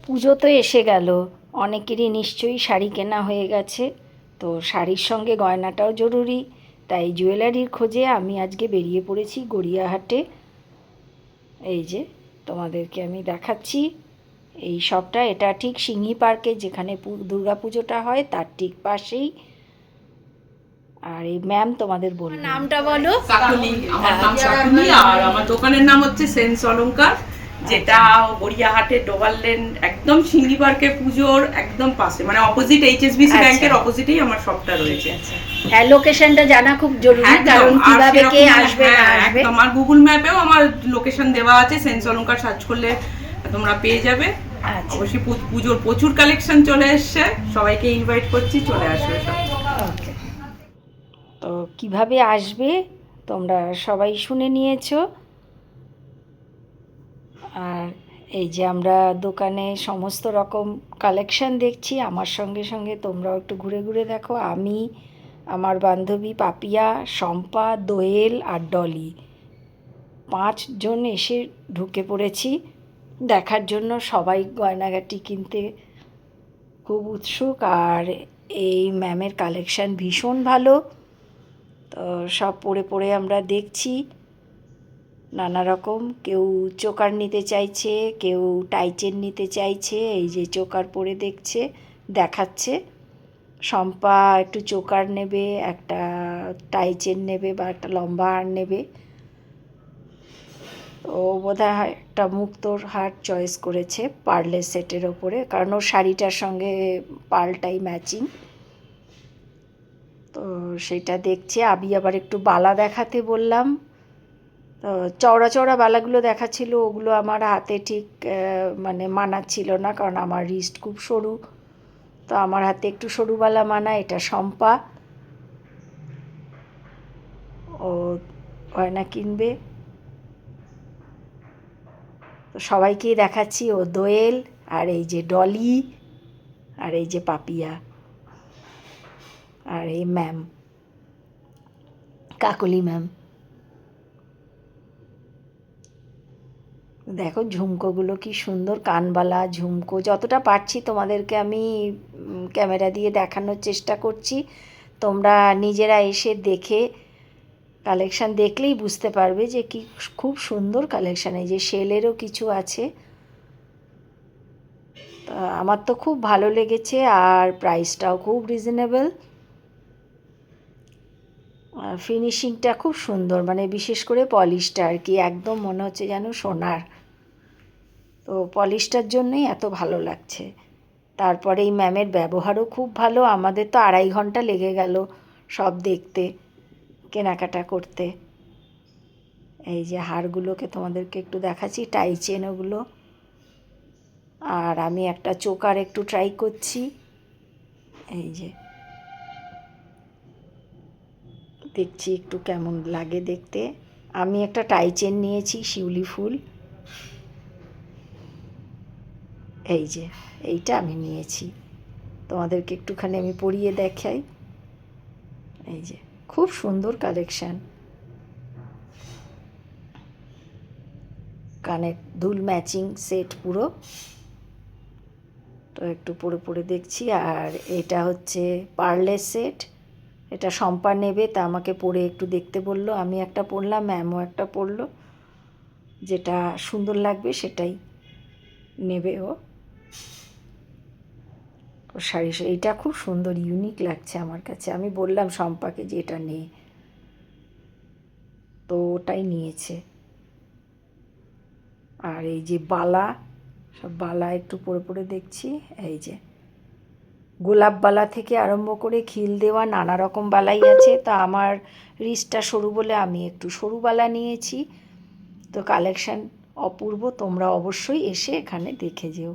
পুজো তো এসে গেল, অনেকেরই নিশ্চয়ই শাড়ি কেনা হয়ে গেছে। তো শাড়ির সঙ্গে গয়নাটাও জরুরি, তাই জুয়েলারির খোঁজে আমি আজকে বেরিয়ে পড়েছি গড়িয়াহাটে। এই যে তোমাদেরকে আমি দেখাচ্ছি এই শপটা। এটা ঠিক সিংহি পার্কে, যেখানে দুর্গা পুজোটা হয় তার ঠিক পাশেই। আর এই ম্যাম তোমাদের বলবেন। নামটা বলো। কাকুলি, আমার নাম কাকুলি, আর আমার দোকানের নাম হচ্ছে সেন্স অলংকার, যেটা গড়িয়াহাটে ডোবাল লেন, একদম সিংহি পার্কের পুজোর একদম পাশে, মানে অপোজিট এইচএসবিসি ব্যাংকের অপোজিটেই আমার শপটা রয়েছে। হ্যাঁ, লোকেশনটা জানা খুব জরুরি, কারণ কিভাবে কে আসবে না আসবে। আমার গুগল ম্যাপেও আমার লোকেশন দেওয়া আছে, সেন্স অলংকার সার্চ করলে তোমরা পেয়ে যাবে। অবশ্যই পুজোর প্রচুর কালেকশন চলে এসছে, সবাইকে ইনভাইট করছি, চলে আসবে সব। ওকে, তো কিভাবে আসবে তোমরা সবাই শুনে নিয়েছো। আর এই যে আমরা দোকানে সমস্ত রকম কালেকশন দেখছি, আমার সঙ্গে সঙ্গে তোমরাও একটু ঘুরে ঘুরে দেখো। আমি, আমার বান্ধবী পাপিয়া, শম্পা, দোয়েল আর ডলি, 5 জন এসে ঢুকে পড়েছি দেখার জন্য। সবাই গয়নাগাটি কিনতে খুব উৎসুক, আর এই ম্যামের কালেকশান ভীষণ ভালো। তো সব পড়ে পড়ে আমরা দেখছি নানা রকম। কেউ চোকার নিতে চাইছে, কেউ টাইচেন নিতে চাইছে। এই যে চোকার পরে দেখাচ্ছে। শম্পা একটু চোকার নেবে, একটা টাইচেন নেবে বা একটা লম্বা হার নেবে। ও বোধহয় একটা মুক্তোর হার চয়েস করেছে পার্লের সেটের ওপরে, কারণ ওর শাড়িটার সঙ্গে পার্লটাই ম্যাচিং। তো সেটা দেখছে। আমি আবার একটু বালা দেখাতে বললাম। তো চওড়া চওড়া বালাগুলো দেখাচ্ছিল, ওগুলো আমার হাতে ঠিক মানে মানাচ্ছিল না, কারণ আমার রিস্ট খুব সরু। তো আমার হাতে একটু সরু বালা মানায়। এটা শম্পা, ও গয়না কিনবে। তো সবাইকেই দেখাচ্ছি। ও দোয়েল, আর এই যে ডলি, আর এই যে পাপিয়া, আর এই ম্যাম কাকলি ম্যাম। দেখো ঝুমকোগুলো কি সুন্দর, কানবালা ঝুমকো। যতটা পারছি তোমাদেরকে আমি ক্যামেরা দিয়ে দেখানোর চেষ্টা করছি। তোমরা নিজেরা এসে দেখে কালেকশান দেখলেই বুঝতে পারবে যে কি খুব সুন্দর কালেকশান। এই যে শেলেরও কিছু আছে। আমার তো খুব ভালো লেগেছে, আর প্রাইসটাও খুব রিজনেবল। ফিনিশিংটা খুব সুন্দর, মানে বিশেষ করে পলিশটা আর কি, একদম মনে হচ্ছে যেন সোনার। তো পলিশটার জন্যই এত ভালো লাগছে। তারপরে এই ম্যামের ব্যবহারও খুব ভালো। আমাদের তো 2.5 ঘন্টা লেগে গেল সব দেখতে, কেনাকাটা করতে। এই যে হারগুলোকে তোমাদেরকে একটু দেখাচ্ছি, টাইচেন ওগুলো। আর আমি একটা চোকার একটু ট্রাই করছি। এই যে দেখছি একটু কেমন লাগে দেখতে। আমি একটা টাইচেন নিয়েছি, শিউলি ফুল। এই যে এইটা আমি নিয়েছি, তোমাদেরকে একটুখানি আমি পরিয়ে দেখাই। এই যে খুব সুন্দর কালেকশান, কানের দুল ম্যাচিং সেট পুরো। তো একটু পরে পরে দেখছি। আর এটা হচ্ছে পার্লের সেট, এটা শম্পা নেবে, তা আমাকে পরে একটু দেখতে বললো। আমি একটা পরলাম, ম্যামও একটা পরলো, যেটা সুন্দর লাগবে সেটাই নেবে ও। শাড়ি এইটা খুব সুন্দর, ইউনিক লাগছে আমার কাছে। আমি বললাম শম্পাকে যে এটা নে, তো ওটাই নিয়েছে। আর এই যে বালা, সব বালা একটু পরে পরে দেখছি। এই যে গোলাপ বালা থেকে আরম্ভ করে খিল দেওয়া নানা রকম বালাই আছে। তা আমার রিস্টটা সরু বলে আমি একটু সরু বালা নিয়েছি। তো কালেকশান অপূর্ব, তোমরা অবশ্যই এসে এখানে দেখে যেও।